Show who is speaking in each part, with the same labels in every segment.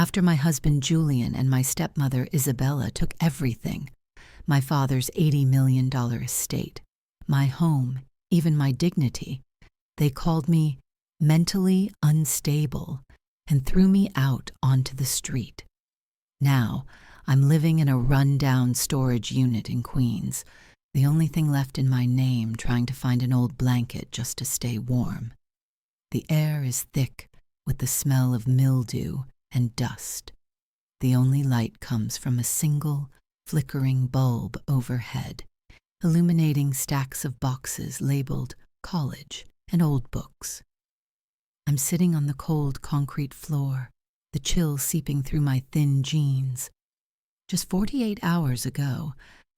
Speaker 1: After my husband Julian and my stepmother Isabella took everything, my father's $80 million estate, my home, even my dignity, they called me mentally unstable and threw me out onto the street. Now, I'm living in a run-down storage unit in Queens, the only thing left in my name, trying to find an old blanket just to stay warm. The air is thick with the smell of mildew and dust. The only light comes from a single, flickering bulb overhead, illuminating stacks of boxes labeled college and old books. I'm sitting on the cold concrete floor, the chill seeping through my thin jeans. Just 48 hours ago,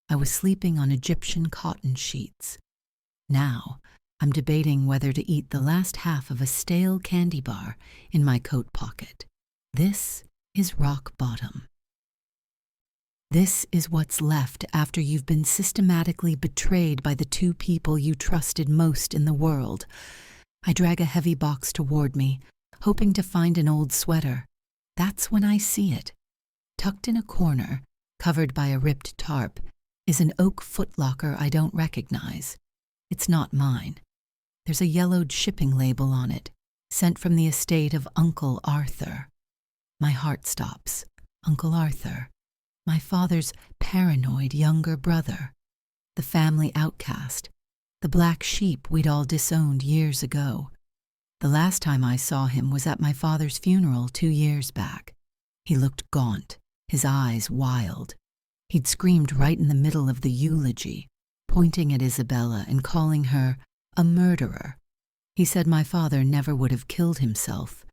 Speaker 1: I was sleeping on Egyptian cotton sheets. Now, I'm debating whether to eat the last half of a stale candy bar in my coat pocket. This is rock bottom. This is what's left after you've been systematically betrayed by the two people you trusted most in the world. I drag a heavy box toward me, hoping to find an old sweater. That's when I see it. Tucked in a corner, covered by a ripped tarp, is an oak footlocker I don't recognize. It's not mine. There's a yellowed shipping label on it, sent from the estate of Uncle Arthur. My heart stops. Uncle Arthur, my father's paranoid younger brother, the family outcast, the black sheep we'd all disowned years ago. The last time I saw him was at my father's funeral 2 years back. He looked gaunt, his eyes wild. He'd screamed right in the middle of the eulogy, pointing at Isabella and calling her a murderer. He said my father never would have killed himself.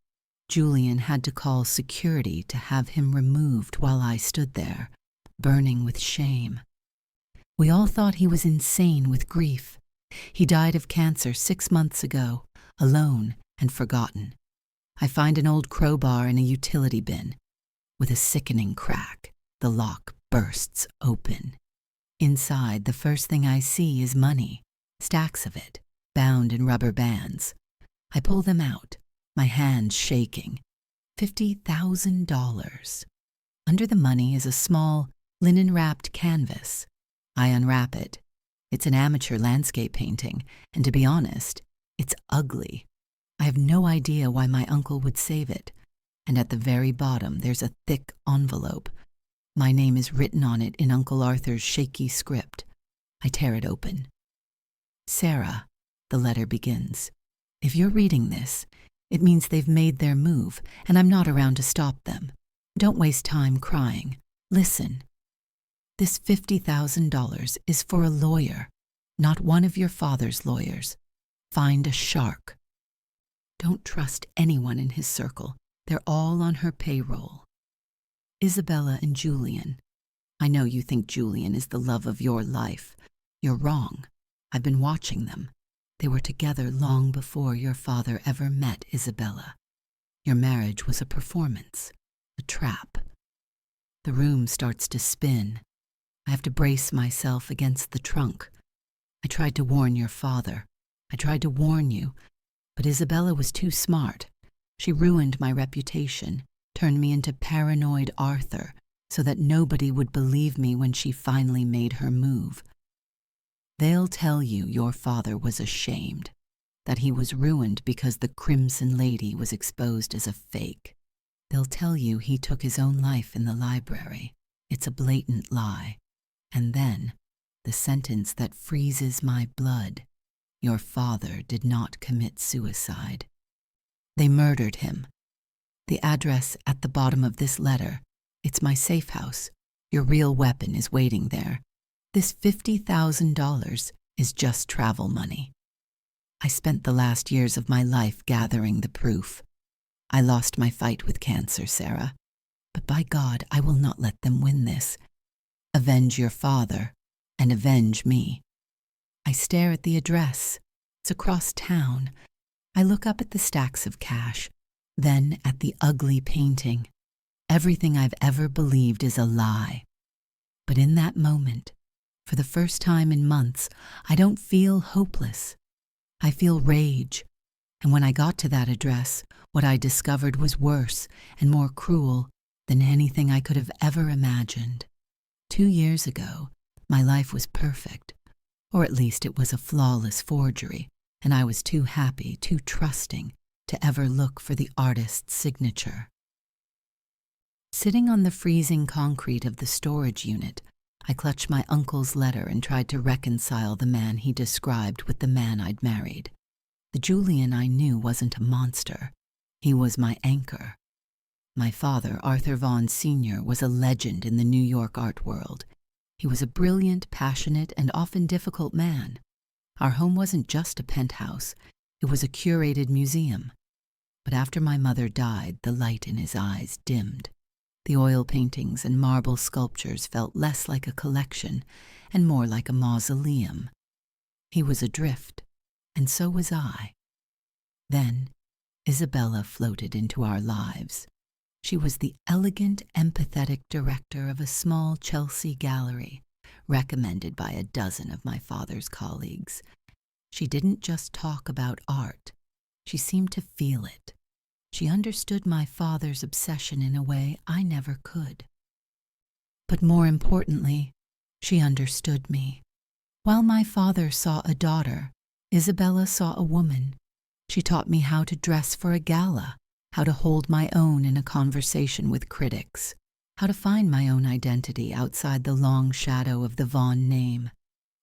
Speaker 1: Julian had to call security to have him removed while I stood there, burning with shame. We all thought he was insane with grief. He died of cancer 6 months ago, alone and forgotten. I find an old crowbar in a utility bin. With a sickening crack, the lock bursts open. Inside, the first thing I see is money, stacks of it, bound in rubber bands. I pull them out, my hands shaking. $50,000. Under the money is a small, linen-wrapped canvas. I unwrap it. It's an amateur landscape painting, and to be honest, it's ugly. I have no idea why my uncle would save it. And at the very bottom, there's a thick envelope. My name is written on it in Uncle Arthur's shaky script. I tear it open. Sarah, the letter begins. If you're reading this, it means they've made their move, and I'm not around to stop them. Don't waste time crying. Listen. This $50,000 is for a lawyer, not one of your father's lawyers. Find a shark. Don't trust anyone in his circle. They're all on her payroll. Isabella and Julian. I know you think Julian is the love of your life. You're wrong. I've been watching them. They were together long before your father ever met Isabella. Your marriage was a performance, a trap. The room starts to spin. I have to brace myself against the trunk. I tried to warn your father. I tried to warn you, but Isabella was too smart. She ruined my reputation, turned me into paranoid Arthur, so that nobody would believe me when she finally made her move. They'll tell you your father was ashamed, that he was ruined because the Crimson Lady was exposed as a fake. They'll tell you he took his own life in the library. It's a blatant lie. And then, the sentence that freezes my blood. Your father did not commit suicide. They murdered him. The address at the bottom of this letter, it's my safe house. Your real weapon is waiting there. This $50,000 is just travel money. I spent the last years of my life gathering the proof. I lost my fight with cancer, Sarah. But by God, I will not let them win this. Avenge your father, and avenge me. I stare at the address. It's across town. I look up at the stacks of cash, then at the ugly painting. Everything I've ever believed is a lie. But in that moment, for the first time in months, I don't feel hopeless. I feel rage. And when I got to that address, what I discovered was worse and more cruel than anything I could have ever imagined. 2 years ago, my life was perfect, or at least it was a flawless forgery, and I was too happy, too trusting, to ever look for the artist's signature. Sitting on the freezing concrete of the storage unit, I clutched my uncle's letter and tried to reconcile the man he described with the man I'd married. The Julian I knew wasn't a monster. He was my anchor. My father, Arthur Vaughan Sr., was a legend in the New York art world. He was a brilliant, passionate, and often difficult man. Our home wasn't just a penthouse. It was a curated museum. But after my mother died, the light in his eyes dimmed. The oil paintings and marble sculptures felt less like a collection and more like a mausoleum. He was adrift, and so was I. Then, Isabella floated into our lives. She was the elegant, empathetic director of a small Chelsea gallery, recommended by a dozen of my father's colleagues. She didn't just talk about art. She seemed to feel it. She understood my father's obsession in a way I never could. But more importantly, she understood me. While my father saw a daughter, Isabella saw a woman. She taught me how to dress for a gala, how to hold my own in a conversation with critics, how to find my own identity outside the long shadow of the Vaughan name.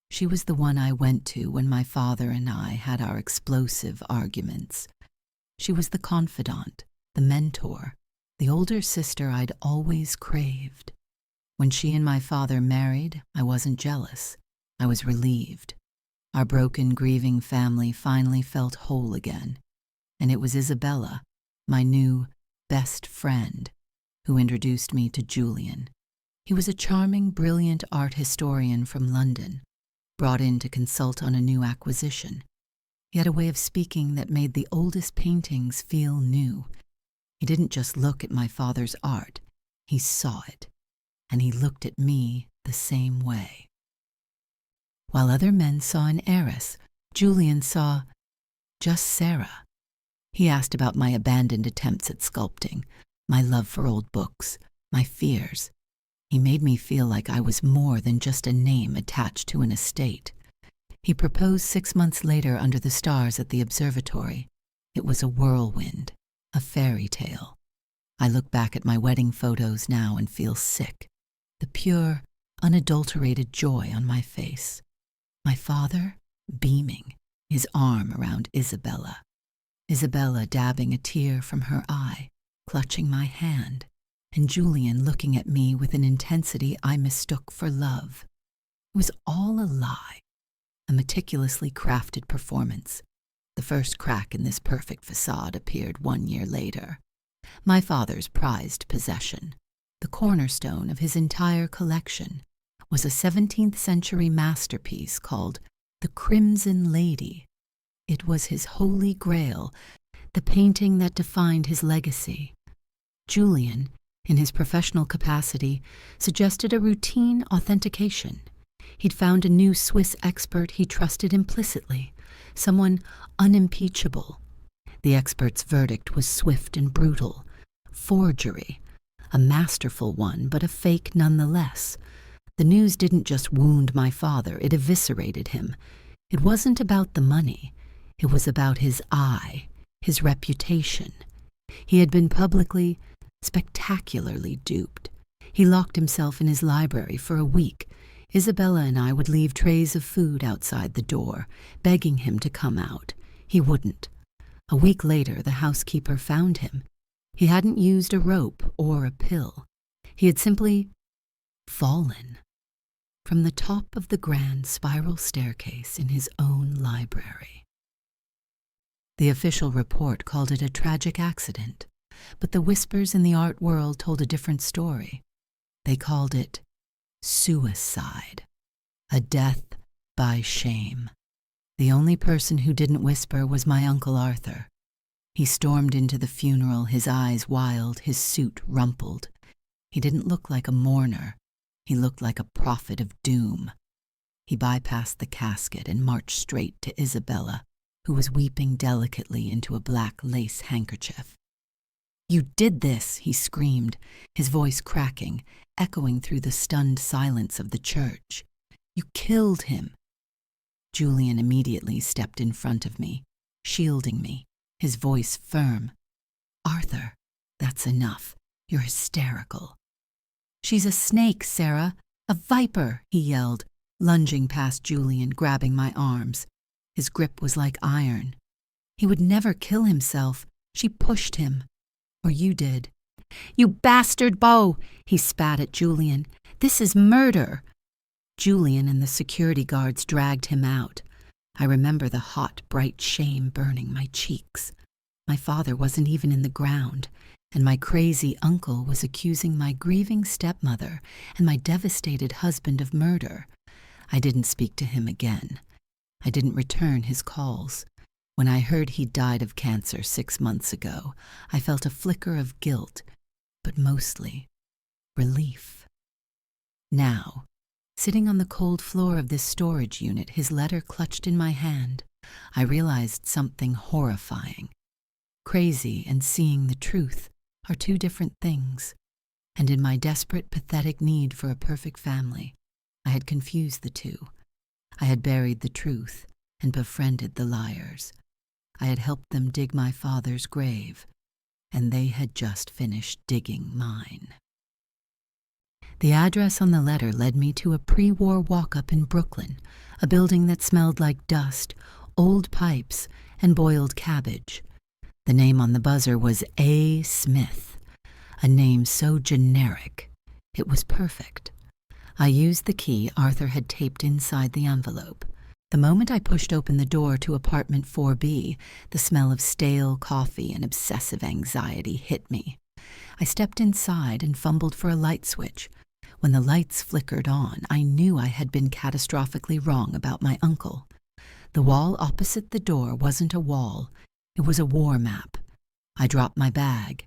Speaker 1: She was the one I went to when my father and I had our explosive arguments. She was the confidant, the mentor, the older sister I'd always craved. When she and my father married, I wasn't jealous. I was relieved. Our broken, grieving family finally felt whole again. And it was Isabella, my new best friend, who introduced me to Julian. He was a charming, brilliant art historian from London, brought in to consult on a new acquisition. He had a way of speaking that made the oldest paintings feel new. He didn't just look at my father's art, he saw it, and he looked at me the same way. While other men saw an heiress, Julian saw just Sarah. He asked about my abandoned attempts at sculpting, my love for old books, my fears. He made me feel like I was more than just a name attached to an estate. He proposed 6 months later under the stars at the observatory. It was a whirlwind, a fairy tale. I look back at my wedding photos now and feel sick, the pure, unadulterated joy on my face. My father, beaming, his arm around Isabella. Isabella dabbing a tear from her eye, clutching my hand, and Julian looking at me with an intensity I mistook for love. It was all a lie. A meticulously crafted performance. The first crack in this perfect facade appeared 1 year later. My father's prized possession, the cornerstone of his entire collection, was a 17th century masterpiece called The Crimson Lady. It was his holy grail, the painting that defined his legacy. Julian, in his professional capacity, suggested a routine authentication. He'd found a new Swiss expert he trusted implicitly, someone unimpeachable. The expert's verdict was swift and brutal. Forgery. A masterful one, but a fake nonetheless. The news didn't just wound my father, it eviscerated him. It wasn't about the money. It was about his eye, his reputation. He had been publicly, spectacularly duped. He locked himself in his library for a week. Isabella and I would leave trays of food outside the door, begging him to come out. He wouldn't. A week later, the housekeeper found him. He hadn't used a rope or a pill. He had simply fallen from the top of the grand spiral staircase in his own library. The official report called it a tragic accident, but the whispers in the art world told a different story. They called it suicide, a death by shame. The only person who didn't whisper was my Uncle Arthur. He stormed into the funeral, his eyes wild, his suit rumpled. He didn't look like a mourner. He looked like a prophet of doom. He bypassed the casket and marched straight to Isabella, who was weeping delicately into a black lace handkerchief. "You did this," he screamed, his voice cracking, echoing through the stunned silence of the church. "You killed him." Julian immediately stepped in front of me, shielding me, his voice firm. "Arthur, that's enough. You're hysterical." "She's a snake, Sarah, a viper," he yelled, lunging past Julian, grabbing my arms. His grip was like iron. "He would never kill himself. She pushed him. Or you did." "You bastard, Beau!" he spat at Julian. "This is murder." Julian and the security guards dragged him out. I remember the hot, bright shame burning my cheeks. My father wasn't even in the ground, and my crazy uncle was accusing my grieving stepmother and my devastated husband of murder. I didn't speak to him again. I didn't return his calls. When I heard he died of cancer 6 months ago, I felt a flicker of guilt, but mostly relief. Now, sitting on the cold floor of this storage unit, his letter clutched in my hand, I realized something horrifying. Crazy and seeing the truth are two different things, and in my desperate, pathetic need for a perfect family, I had confused the two. I had buried the truth and befriended the liars. I had helped them dig my father's grave, and they had just finished digging mine. The address on the letter led me to a pre-war walk-up in Brooklyn, a building that smelled like dust, old pipes, and boiled cabbage. The name on the buzzer was A. Smith, a name so generic, it was perfect. I used the key Arthur had taped inside the envelope. The moment I pushed open the door to apartment 4B, the smell of stale coffee and obsessive anxiety hit me. I stepped inside and fumbled for a light switch. When the lights flickered on, I knew I had been catastrophically wrong about my uncle. The wall opposite the door wasn't a wall. It was a war map. I dropped my bag.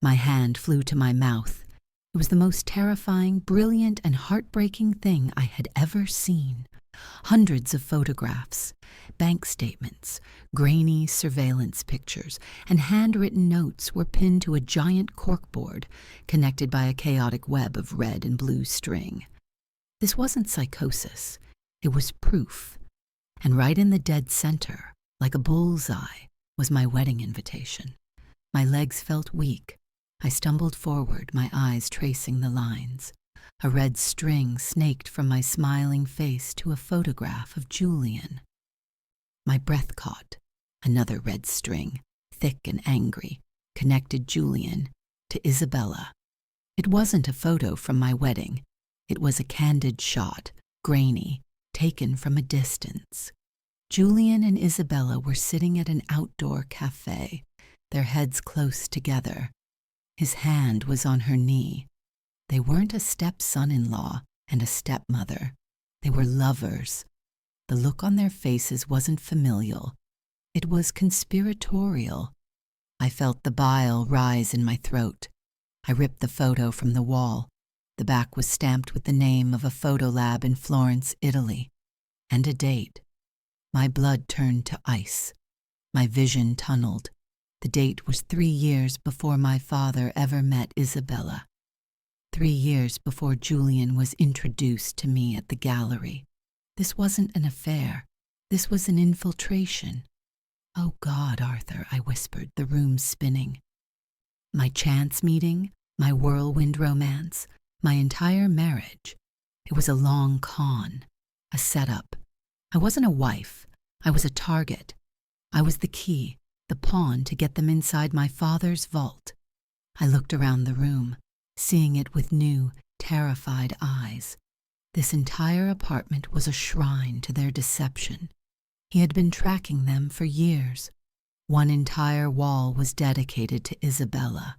Speaker 1: My hand flew to my mouth. It was the most terrifying, brilliant, and heartbreaking thing I had ever seen. Hundreds of photographs, bank statements, grainy surveillance pictures, and handwritten notes were pinned to a giant corkboard connected by a chaotic web of red and blue string. This wasn't psychosis. It was proof. And right in the dead center, like a bullseye, was my wedding invitation. My legs felt weak. I stumbled forward, my eyes tracing the lines. A red string snaked from my smiling face to a photograph of Julian. My breath caught. Another red string, thick and angry, connected Julian to Isabella. It wasn't a photo from my wedding. It was a candid shot, grainy, taken from a distance. Julian and Isabella were sitting at an outdoor cafe, their heads close together. His hand was on her knee. They weren't a step-son-in-law and a stepmother. They were lovers. The look on their faces wasn't familial. It was conspiratorial. I felt the bile rise in my throat. I ripped the photo from the wall. The back was stamped with the name of a photo lab in Florence, Italy, and a date. My blood turned to ice. My vision tunneled. The date was 3 years before my father ever met Isabella. 3 years before Julian was introduced to me at the gallery. This wasn't an affair. This was an infiltration. "Oh God, Arthur," I whispered, the room spinning. My chance meeting, my whirlwind romance, my entire marriage. It was a long con, a setup. I wasn't a wife. I was a target. I was the key, the pawn to get them inside my father's vault. I looked around the room, seeing it with new, terrified eyes. This entire apartment was a shrine to their deception. He had been tracking them for years. One entire wall was dedicated to Isabella.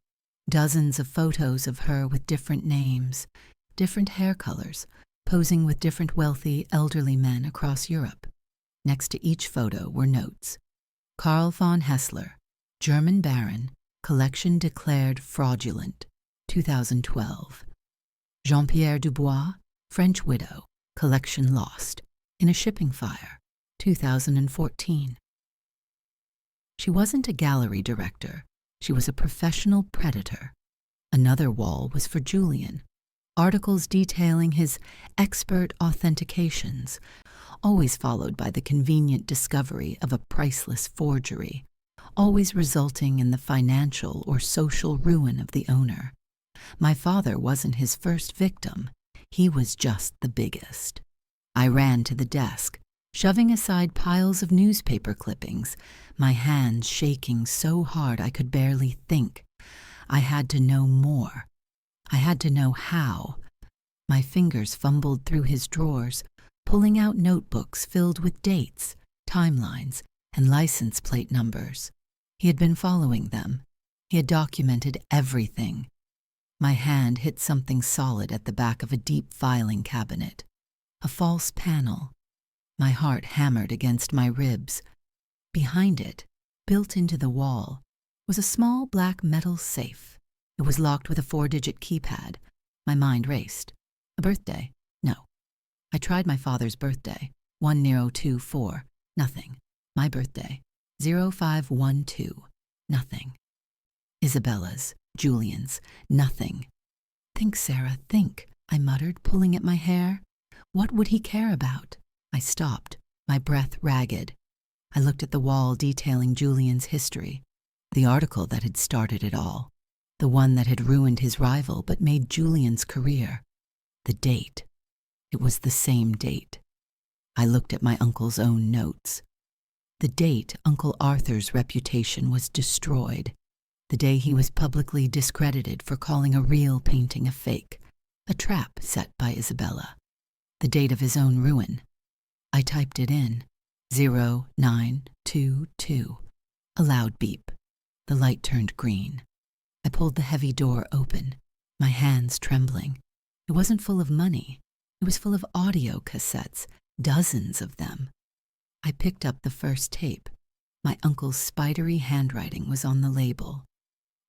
Speaker 1: Dozens of photos of her with different names, different hair colors, posing with different wealthy, elderly men across Europe. Next to each photo were notes. Karl von Hessler, German Baron, collection declared fraudulent, 2012. Jean-Pierre Dubois, French widow, collection lost, in a shipping fire, 2014. She wasn't a gallery director. She was a professional predator. Another wall was for Julian. Articles detailing his expert authentications, always followed by the convenient discovery of a priceless forgery, always resulting in the financial or social ruin of the owner. My father wasn't his first victim. He was just the biggest. I ran to the desk, shoving aside piles of newspaper clippings, my hands shaking so hard I could barely think. I had to know more. I had to know how. My fingers fumbled through his drawers, pulling out notebooks filled with dates, timelines, and license plate numbers. He had been following them. He had documented everything. My hand hit something solid at the back of a deep filing cabinet. A false panel. My heart hammered against my ribs. Behind it, built into the wall, was a small black metal safe. It was locked with a 4-digit keypad. My mind raced. A birthday? No. I tried my father's birthday. 1024. Nothing. My birthday. 0512. Nothing. Isabella's. Julian's. Nothing. Think, Sarah, think, I muttered, pulling at my hair. What would he care about? I stopped, my breath ragged. I looked at the wall detailing Julian's history, the article that had started it all, the one that had ruined his rival but made Julian's career. The date. It was the same date. I looked at my uncle's own notes. The date Uncle Arthur's reputation was destroyed, the day he was publicly discredited for calling a real painting a fake, a trap set by Isabella. The date of his own ruin. I typed it in. 0922. A loud beep. The light turned green. I pulled the heavy door open, my hands trembling. It wasn't full of money. It was full of audio cassettes, dozens of them. I picked up the first tape. My uncle's spidery handwriting was on the label.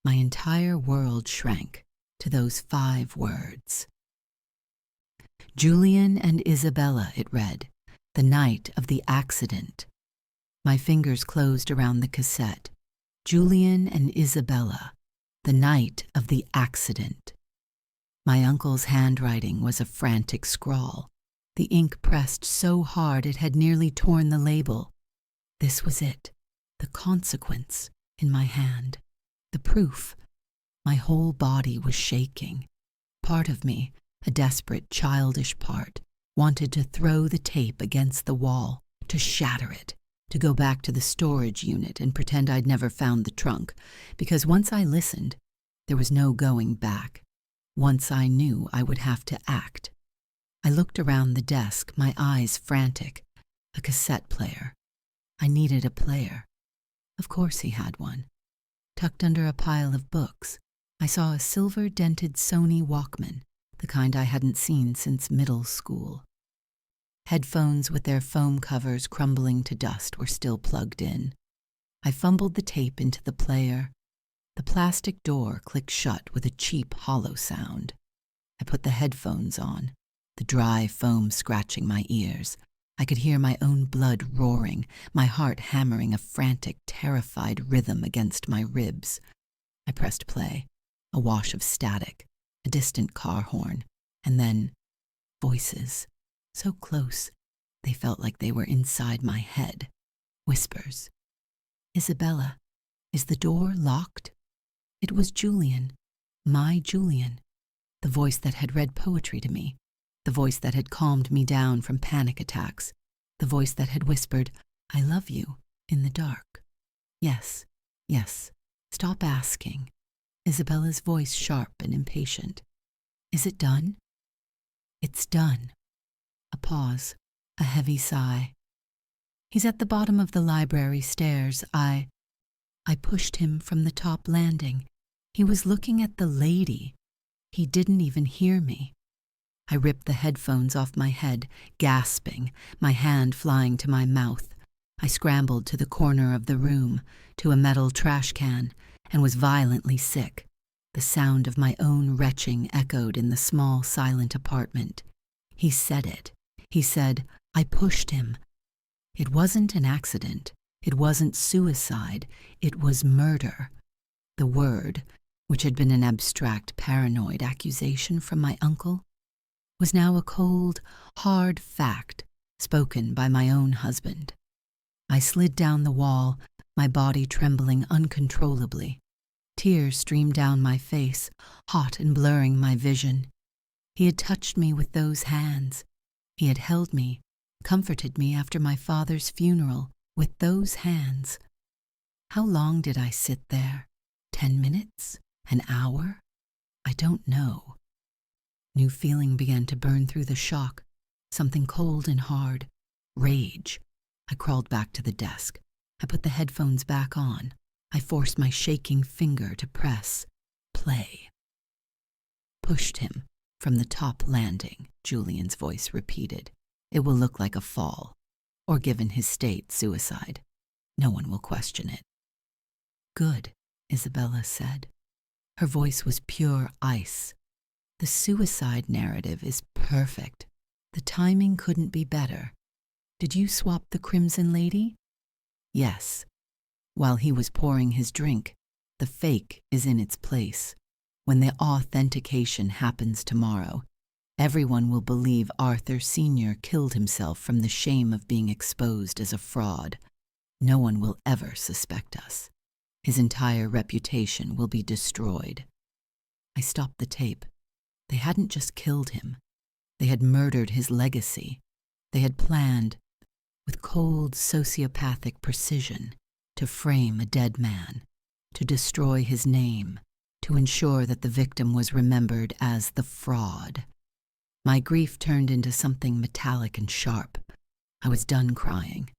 Speaker 1: My entire world shrank to those 5 words. Julian and Isabella, it read, the night of the accident. My fingers closed around the cassette. Julian and Isabella, the night of the accident. My uncle's handwriting was a frantic scrawl. The ink pressed so hard it had nearly torn the label. This was it, the consequence, in my hand, the proof. My whole body was shaking. Part of me, a desperate, childish part, wanted to throw the tape against the wall, to shatter it, to go back to the storage unit and pretend I'd never found the trunk, because once I listened, there was no going back. Once I knew I would have to act. I looked around the desk, my eyes frantic. A cassette player. I needed a player. Of course he had one. Tucked under a pile of books, I saw a silver-dented Sony Walkman, the kind I hadn't seen since middle school. Headphones with their foam covers crumbling to dust were still plugged in. I fumbled the tape into the player. The plastic door clicked shut with a cheap, hollow sound. I put the headphones on, the dry foam scratching my ears. I could hear my own blood roaring, my heart hammering a frantic, terrified rhythm against my ribs. I pressed play, a wash of static, a distant car horn, and then voices, so close they felt like they were inside my head. Whispers. Isabella, is the door locked? It was Julian, my Julian, the voice that had read poetry to me, the voice that had calmed me down from panic attacks, the voice that had whispered, I love you, in the dark. Yes, yes, stop asking. Isabella's voice sharp and impatient. Is it done? It's done. A pause, a heavy sigh. He's at the bottom of the library stairs. I pushed him from the top landing. He was looking at the lady. He didn't even hear me. I ripped the headphones off my head, gasping, my hand flying to my mouth. I scrambled to the corner of the room, to a metal trash can, and was violently sick. The sound of my own retching echoed in the small, silent apartment. He said it. He said, I pushed him. It wasn't an accident. It wasn't suicide. It was murder. The word, which had been an abstract, paranoid accusation from my uncle, was now a cold, hard fact spoken by my own husband. I slid down the wall, my body trembling uncontrollably. Tears streamed down my face, hot and blurring my vision. He had touched me with those hands. He had held me, comforted me after my father's funeral with those hands. How long did I sit there? 10 minutes? An hour? I don't know. New feeling began to burn through the shock, something cold and hard. Rage. I crawled back to the desk. I put the headphones back on. I forced my shaking finger to press play. Pushed him from the top landing, Julian's voice repeated. It will look like a fall, or given his state, suicide. No one will question it. Good, Isabella said. Her voice was pure ice. The suicide narrative is perfect. The timing couldn't be better. Did you swap the Crimson Lady? Yes. While he was pouring his drink, the fake is in its place. When the authentication happens tomorrow, everyone will believe Arthur Sr. killed himself from the shame of being exposed as a fraud. No one will ever suspect us. His entire reputation will be destroyed. I stopped the tape. They hadn't just killed him. They had murdered his legacy. They had planned, with cold, sociopathic precision, to frame a dead man, to destroy his name, to ensure that the victim was remembered as the fraud. My grief turned into something metallic and sharp. I was done crying.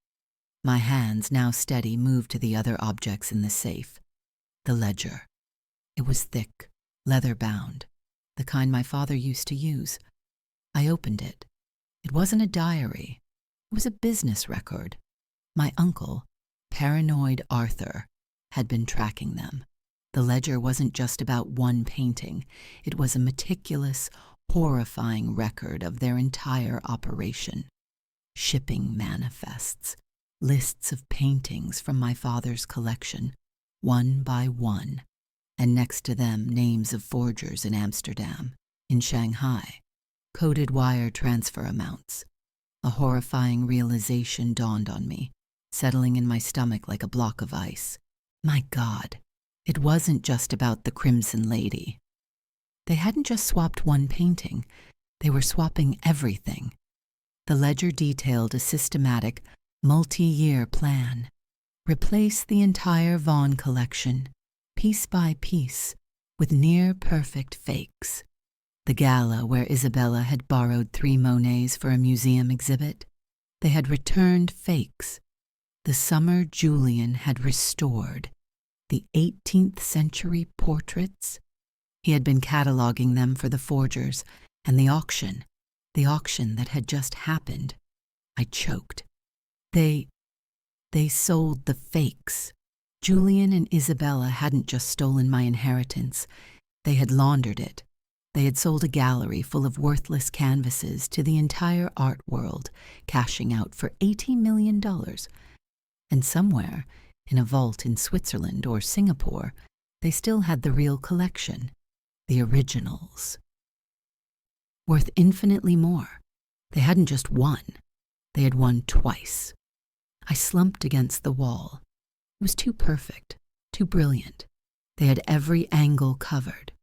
Speaker 1: My hands, now steady, moved to the other objects in the safe. The ledger. It was thick, leather-bound, the kind my father used to use. I opened it. It wasn't a diary. It was a business record. My uncle, paranoid Arthur, had been tracking them. The ledger wasn't just about one painting. It was a meticulous, horrifying record of their entire operation. Shipping manifests, lists of paintings from my father's collection, one by one, and next to them names of forgers in Amsterdam, in Shanghai, coded wire transfer amounts. A horrifying realization dawned on me, settling in my stomach like a block of ice. My God, it wasn't just about the Crimson Lady. They hadn't just swapped one painting, they were swapping everything. The ledger detailed a systematic, multi-year plan. Replace the entire Vaughan collection, piece by piece, with near-perfect fakes. The gala where Isabella had borrowed 3 Monets for a museum exhibit, they had returned fakes. The summer Julian had restored. The 18th century portraits. He had been cataloging them for the forgers, and the auction that had just happened. I choked. They sold the fakes. Julian and Isabella hadn't just stolen my inheritance. They had laundered it. They had sold a gallery full of worthless canvases to the entire art world, cashing out for $80 million. And somewhere, in a vault in Switzerland or Singapore, they still had the real collection, the originals. Worth infinitely more. They hadn't just won. They had won twice. I slumped against the wall. It was too perfect, too brilliant. They had every angle covered.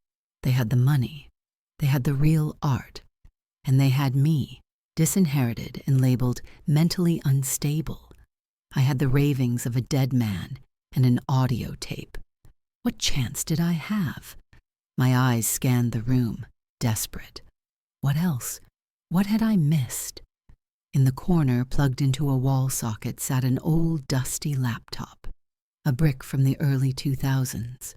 Speaker 1: They had the money. They had the real art. And they had me, disinherited and labeled mentally unstable. I had the ravings of a dead man and an audio tape. What chance did I have? My eyes scanned the room, desperate. What else? What had I missed? In the corner, plugged into a wall socket, sat an old, dusty laptop, a brick from the early 2000s.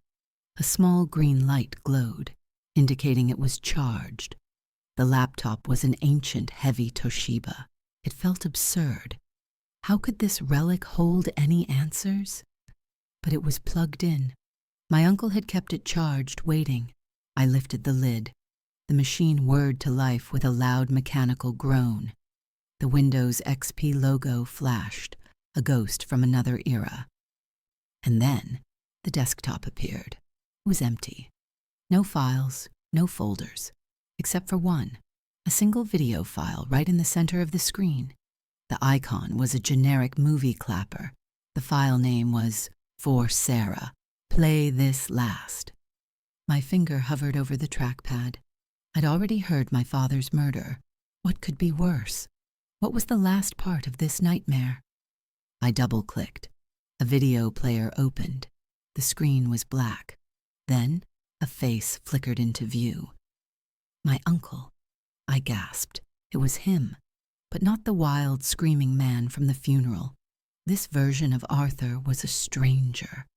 Speaker 1: A small green light glowed, indicating it was charged. The laptop was an ancient, heavy Toshiba. It felt absurd. How could this relic hold any answers? But it was plugged in. My uncle had kept it charged, waiting. I lifted the lid. The machine whirred to life with a loud mechanical groan. The Windows XP logo flashed, a ghost from another era. And then the desktop appeared. It was empty. No files, no folders, except for one, a single video file right in the center of the screen. The icon was a generic movie clapper. The file name was For Sarah. Play this last. My finger hovered over the trackpad. I'd already heard my father's murder. What could be worse? What was the last part of this nightmare? I double-clicked. A video player opened. The screen was black. Then, a face flickered into view. My uncle. I gasped. It was him, but not the wild, screaming man from the funeral. This version of Arthur was a stranger.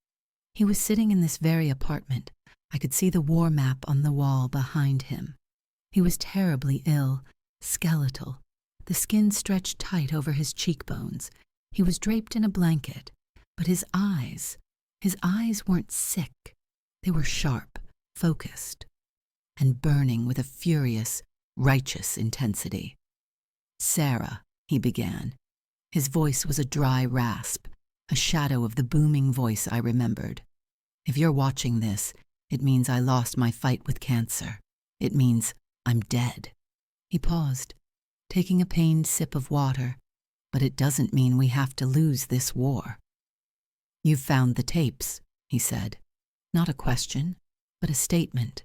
Speaker 1: He was sitting in this very apartment. I could see the war map on the wall behind him. He was terribly ill, skeletal. The skin stretched tight over his cheekbones. He was draped in a blanket, but his eyes weren't sick. They were sharp, focused, and burning with a furious, righteous intensity. "Sarah," he began. His voice was a dry rasp, a shadow of the booming voice I remembered. "If you're watching this, it means I lost my fight with cancer. It means I'm dead." He paused, taking a pained sip of water. "But it doesn't mean we have to lose this war." "You've found the tapes," he said. Not a question, but a statement.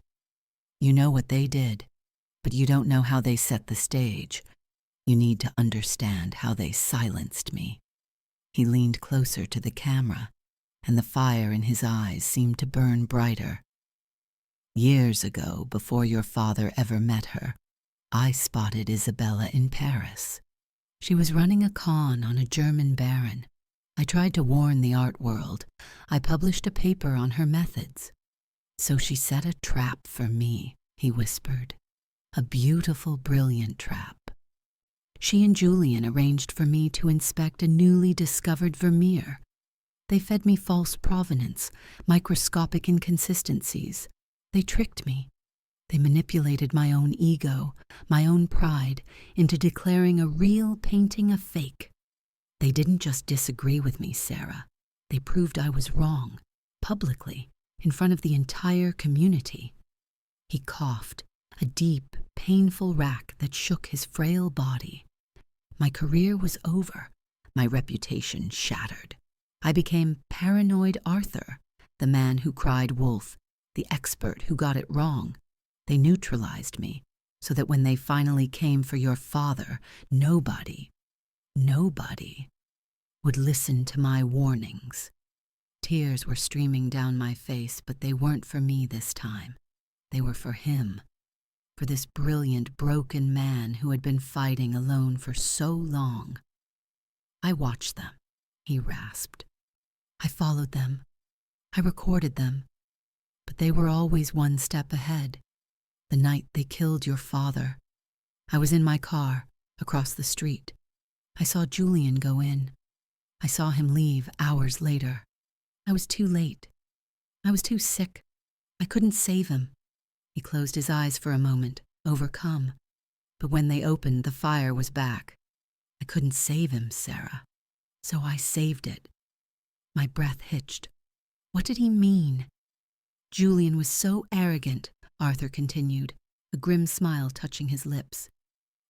Speaker 1: "You know what they did, but you don't know how they set the stage. You need to understand how they silenced me." He leaned closer to the camera, and the fire in his eyes seemed to burn brighter. "Years ago, before your father ever met her, I spotted Isabella in Paris. She was running a con on a German baron. I tried to warn the art world. I published a paper on her methods. So she set a trap for me," he whispered. "A beautiful, brilliant trap. She and Julian arranged for me to inspect a newly discovered Vermeer. They fed me false provenance, microscopic inconsistencies. They tricked me. They manipulated my own ego, my own pride, into declaring a real painting a fake. They didn't just disagree with me, Sarah. They proved I was wrong, publicly, in front of the entire community." He coughed, a deep, painful rack that shook his frail body. My career was over, my reputation shattered. I became paranoid Arthur, the man who cried wolf, the expert who got it wrong. They neutralized me, so that when they finally came for your father, nobody would listen to my warnings. Tears were streaming down my face, but they weren't for me this time. They were for him, for this brilliant, broken man who had been fighting alone for so long. "I watched them," he rasped. "I followed them. I recorded them. But they were always one step ahead. The night they killed your father, I was in my car, across the street. I saw Julian go in. I saw him leave hours later. I was too late. I was too sick. I couldn't save him." He closed his eyes for a moment, overcome. "But when they opened, the fire was back. I couldn't save him, Sarah. So I saved it." My breath hitched. What did he mean? "Julian was so arrogant," Arthur continued, a grim smile touching his lips.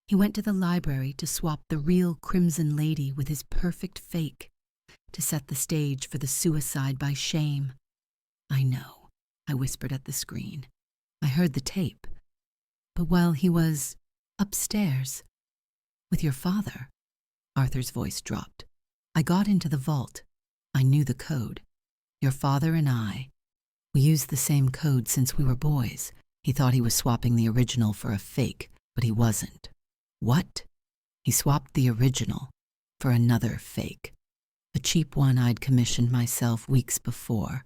Speaker 1: "He went to the library to swap the real Crimson Lady with his perfect fake, to set the stage for the suicide by shame." "I know," I whispered at the screen. "I heard the tape. But while he was upstairs with your father," Arthur's voice dropped, "I got into the vault. I knew the code. Your father and we used the same code since we were boys. He thought he was swapping the original for a fake, but he wasn't." "What?" "He swapped the original for another fake, a cheap one I'd commissioned myself weeks before.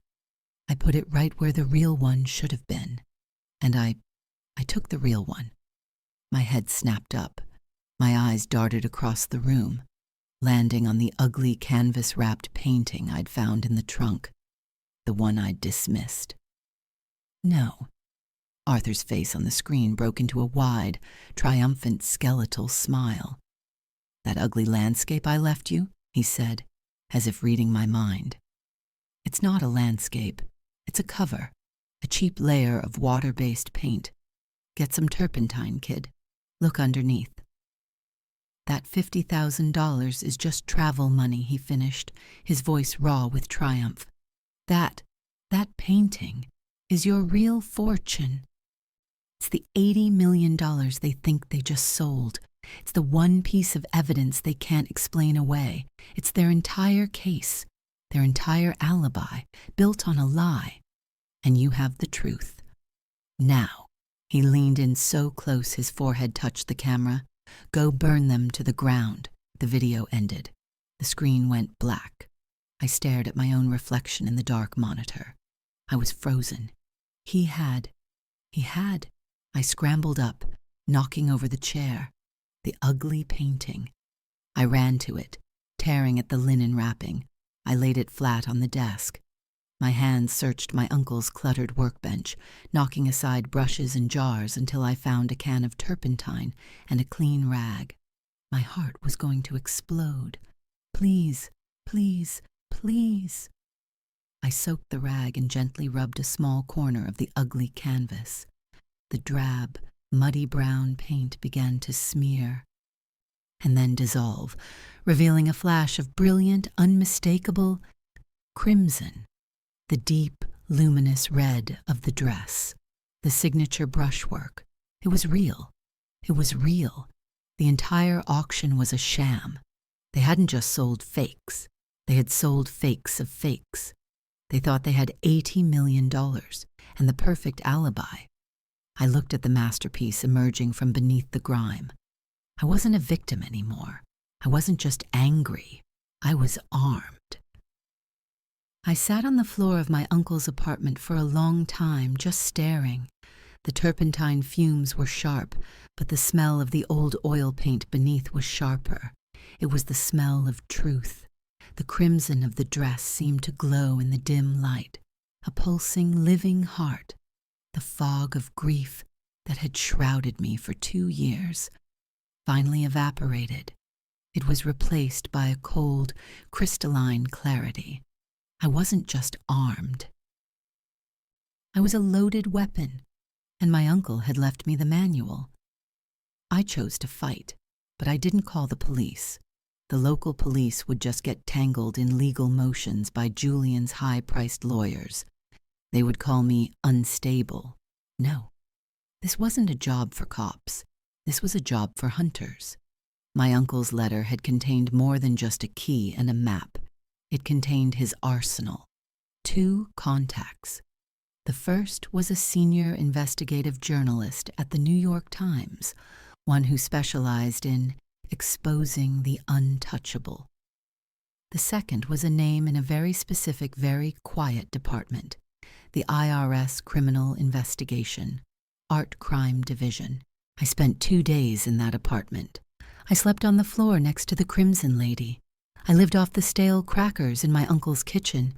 Speaker 1: I put it right where the real one should have been. And I took the real one." My head snapped up. My eyes darted across the room, landing on the ugly canvas-wrapped painting I'd found in the trunk, the one I'd dismissed. "No." Arthur's face on the screen broke into a wide, triumphant skeletal smile. "That ugly landscape I left you," he said, as if reading my mind. "It's not a landscape. It's a cover. a cheap layer of water-based paint. Get some turpentine, kid. Look underneath. That $50,000 is just travel money, he finished, his voice raw with triumph. That painting is your real fortune. It's the $80 million they think they just sold. It's the one piece of evidence they can't explain away. It's their entire case, their entire alibi, built on a lie. And you have the truth. Now, he leaned in so close his forehead touched the camera. Go burn them to the ground. The video ended. The screen went black. I stared at my own reflection in the dark monitor. I was frozen. He had. I scrambled up, knocking over the chair. The ugly painting. I ran to it, tearing at the linen wrapping. I laid it flat on the desk. My hands searched my uncle's cluttered workbench, knocking aside brushes and jars until I found a can of turpentine and a clean rag. My heart was going to explode. Please, please, please. I soaked the rag and gently rubbed a small corner of the ugly canvas. The drab, muddy brown paint began to smear and then dissolve, revealing a flash of brilliant, unmistakable crimson. The deep, luminous red of the dress, the signature brushwork. It was real. It was real. The entire auction was a sham. They hadn't just sold fakes. They had sold fakes of fakes. They thought they had $80 million and the perfect alibi. I looked at the masterpiece emerging from beneath the grime. I wasn't a victim anymore. I wasn't just angry. I was armed. I sat on the floor of my uncle's apartment for a long time, just staring. The turpentine fumes were sharp, but the smell of the old oil paint beneath was sharper. It was the smell of truth. The crimson of the dress seemed to glow in the dim light, a pulsing, living heart. The fog of grief that had shrouded me for 2 years finally evaporated. It was replaced by a cold, crystalline clarity. I wasn't just armed. I was a loaded weapon, and my uncle had left me the manual. I chose to fight, but I didn't call the police. The local police would just get tangled in legal motions by Julian's high-priced lawyers. They would call me unstable. No, this wasn't a job for cops. This was a job for hunters. My uncle's letter had contained more than just a key and a map. It contained his arsenal. 2 contacts. The first was a senior investigative journalist at the New York Times, one who specialized in exposing the untouchable. The second was a name in a very specific, very quiet department, the IRS Criminal Investigation, Art Crime Division. I spent 2 days in that apartment. I slept on the floor next to the Crimson Lady. I lived off the stale crackers in my uncle's kitchen.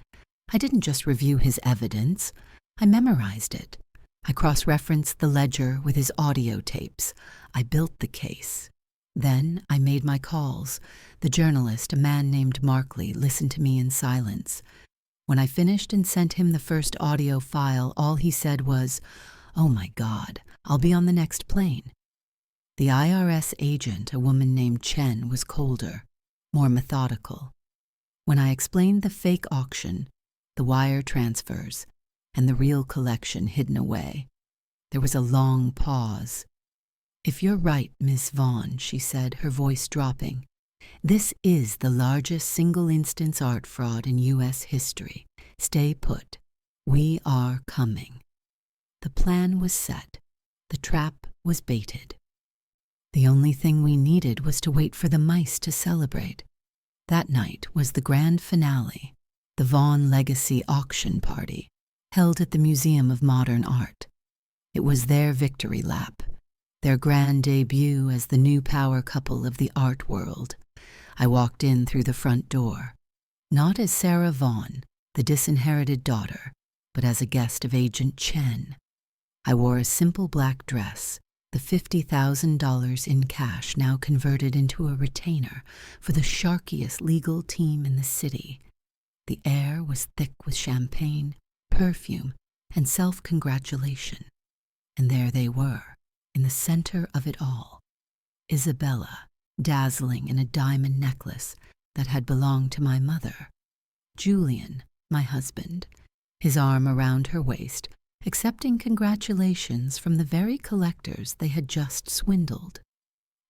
Speaker 1: I didn't just review his evidence. I memorized it. I cross-referenced the ledger with his audio tapes. I built the case. Then I made my calls. The journalist, a man named Markley, listened to me in silence. When I finished and sent him the first audio file, all he said was, "Oh my God, I'll be on the next plane." The IRS agent, a woman named Chen, was colder, more methodical. When I explained the fake auction, the wire transfers, and the real collection hidden away, there was a long pause. "If you're right, Miss Vaughn," she said, her voice dropping, "this is the largest single-instance art fraud in U.S. history. Stay put. We are coming." The plan was set. The trap was baited. The only thing we needed was to wait for the mice to celebrate. That night was the grand finale, the Vaughn Legacy Auction Party, held at the Museum of Modern Art. It was their victory lap, their grand debut as the new power couple of the art world. I walked in through the front door, not as Sarah Vaughn, the disinherited daughter, but as a guest of Agent Chen. I wore a simple black dress, the $50,000 in cash now converted into a retainer for the sharkiest legal team in the city. The air was thick with champagne, perfume, and self-congratulation. And there they were, in the center of it all. Isabella, dazzling in a diamond necklace that had belonged to my mother. Julian, my husband, his arm around her waist, accepting congratulations from the very collectors they had just swindled.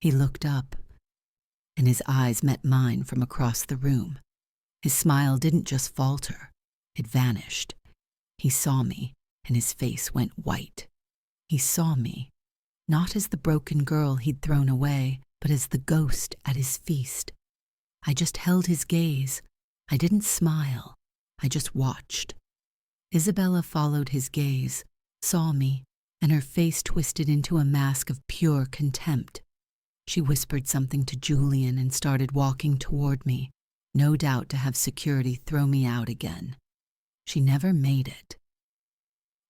Speaker 1: He looked up, and his eyes met mine from across the room. His smile didn't just falter, it vanished. He saw me, and his face went white. He saw me, not as the broken girl he'd thrown away, but as the ghost at his feast. I just held his gaze. I didn't smile. I just watched. Isabella followed his gaze, saw me, and her face twisted into a mask of pure contempt. She whispered something to Julian and started walking toward me, no doubt to have security throw me out again. She never made it.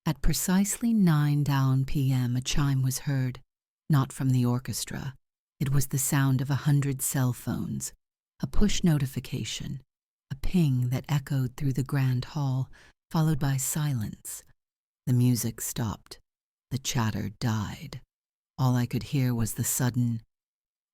Speaker 1: At precisely 9 down p.m. a chime was heard, not from the orchestra. It was the sound of 100 cell phones, a push notification, a ping that echoed through the grand hall, followed by silence. The music stopped. The chatter died. All I could hear was the sudden,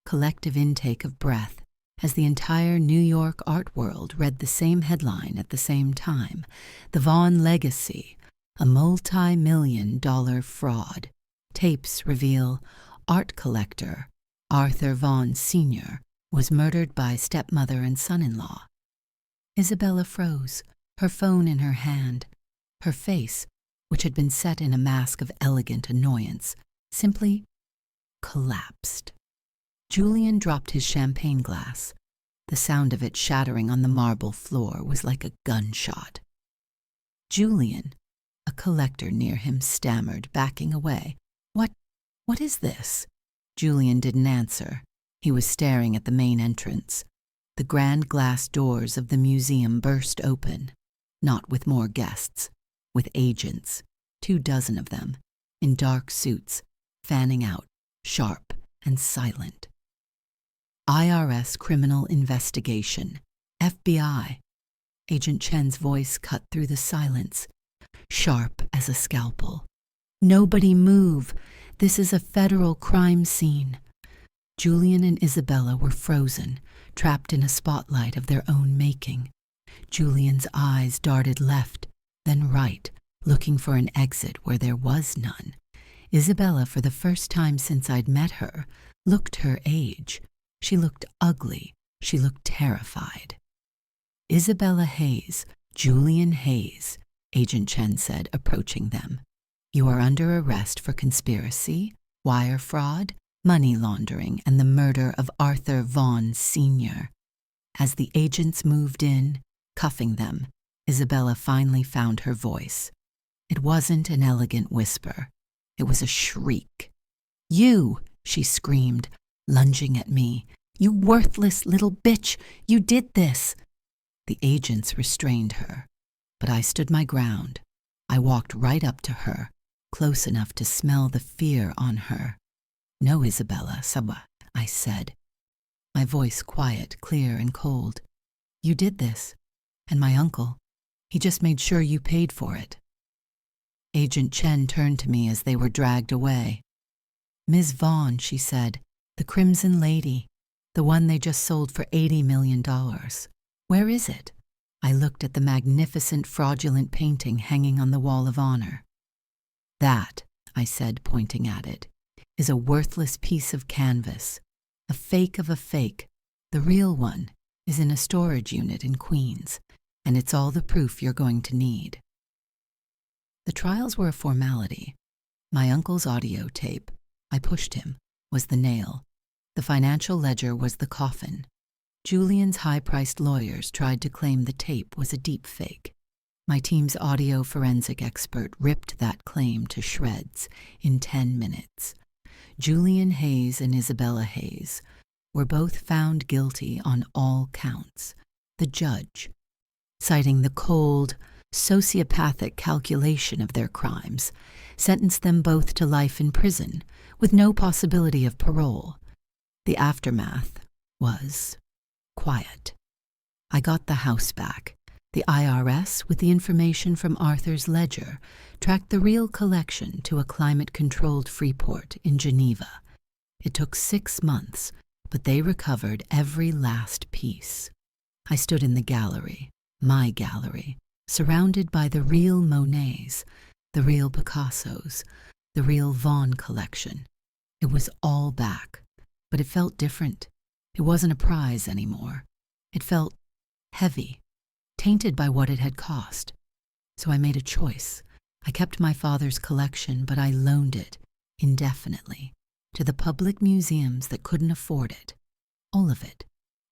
Speaker 1: collective intake of breath as the entire New York art world read the same headline at the same time. The Vaughn legacy, a multi-million-dollar fraud. Tapes reveal art collector Arthur Vaughn Sr. was murdered by stepmother and son-in-law. Isabella froze, her phone in her hand. Her face, which had been set in a mask of elegant annoyance, simply collapsed. Julian dropped his champagne glass. The sound of it shattering on the marble floor was like a gunshot. Julian, a collector near him, stammered, backing away. What is this?" Julian didn't answer. He was staring at the main entrance. The grand glass doors of the museum burst open, not with more guests, with agents, 24 of them, in dark suits, fanning out, sharp and silent. IRS Criminal Investigation, FBI. Agent Chen's voice cut through the silence, sharp as a scalpel. "Nobody move. This is a federal crime scene." Julian and Isabella were frozen, trapped in a spotlight of their own making. Julian's eyes darted left, then right, looking for an exit where there was none. Isabella, for the first time since I'd met her, looked her age. She looked ugly. She looked terrified. "Isabella Hayes, Julian Hayes," Agent Chen said, approaching them. "You are under arrest for conspiracy, wire fraud, money laundering, and the murder of Arthur Vaughn Sr." As the agents moved in, cuffing them, Isabella finally found her voice. It wasn't an elegant whisper. It was a shriek. "You!" she screamed, lunging at me. "You worthless little bitch! You did this!" The agents restrained her, but I stood my ground. I walked right up to her, close enough to smell the fear on her. "No, Isabella, Sabah," I said, my voice quiet, clear, and cold. "You did this, and my uncle, he just made sure you paid for it." Agent Chen turned to me as they were dragged away. "Ms. Vaughn," she said, "the Crimson Lady, the one they just sold for $80 million. Where is it?" I looked at the magnificent, fraudulent painting hanging on the Wall of Honor. "That," I said, pointing at it, "is a worthless piece of canvas, a fake of a fake. The real one is in a storage unit in Queens, and it's all the proof you're going to need." The trials were a formality. My uncle's audio tape, I pushed him, was the nail. The financial ledger was the coffin. Julian's high-priced lawyers tried to claim the tape was a deep fake. My team's audio forensic expert ripped that claim to shreds in 10 minutes. Julian Hayes and Isabella Hayes were both found guilty on all counts. The judge, citing the cold, sociopathic calculation of their crimes, sentenced them both to life in prison with no possibility of parole. The aftermath was quiet. I got the house back. The IRS, with the information from Arthur's ledger, tracked the real collection to a climate-controlled Freeport in Geneva. It took 6 months, but they recovered every last piece. I stood in the gallery, my gallery, surrounded by the real Monets, the real Picassos, the real Vaughan collection. It was all back, but it felt different. It wasn't a prize anymore. It felt heavy, tainted by what it had cost. So I made a choice. I kept my father's collection, but I loaned it, indefinitely, to the public museums that couldn't afford it. All of it,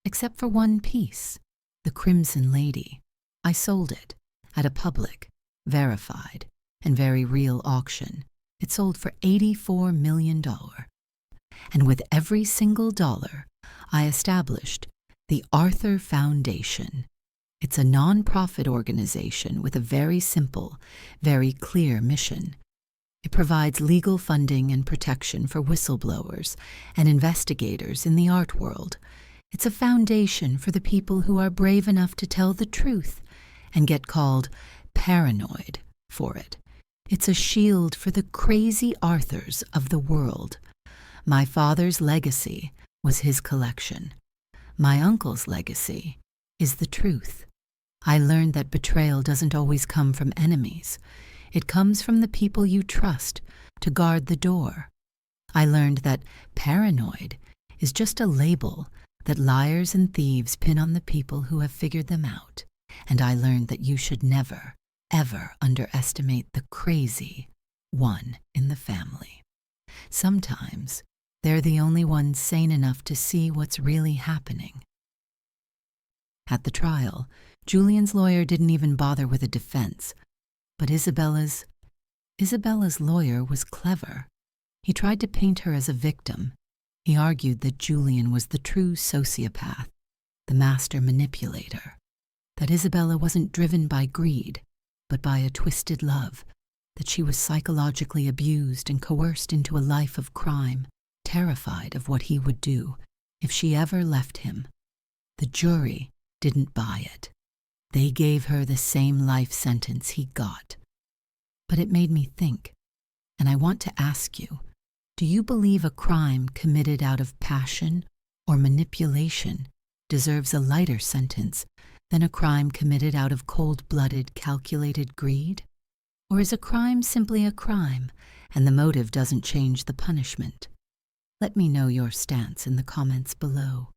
Speaker 1: except for one piece, the Crimson Lady. I sold it at a public, verified, and very real auction. It sold for $84 million. And with every single dollar, I established the Arthur Foundation. It's a non-profit organization with a very simple, very clear mission. It provides legal funding and protection for whistleblowers and investigators in the art world. It's a foundation for the people who are brave enough to tell the truth and get called paranoid for it. It's a shield for the crazy Arthurs of the world. My father's legacy was his collection. My uncle's legacy is the truth. I learned that betrayal doesn't always come from enemies. It comes from the people you trust to guard the door. I learned that paranoid is just a label that liars and thieves pin on the people who have figured them out. And I learned that you should never, ever underestimate the crazy one in the family. Sometimes they're the only ones sane enough to see what's really happening. At the trial, Julian's lawyer didn't even bother with a defense, but Isabella's lawyer was clever. He tried to paint her as a victim. He argued that Julian was the true sociopath, the master manipulator, that Isabella wasn't driven by greed, but by a twisted love, that she was psychologically abused and coerced into a life of crime, terrified of what he would do if she ever left him. The jury didn't buy it. They gave her the same life sentence he got. But it made me think, and I want to ask you, do you believe a crime committed out of passion or manipulation deserves a lighter sentence than a crime committed out of cold-blooded, calculated greed? Or is a crime simply a crime, and the motive doesn't change the punishment? Let me know your stance in the comments below.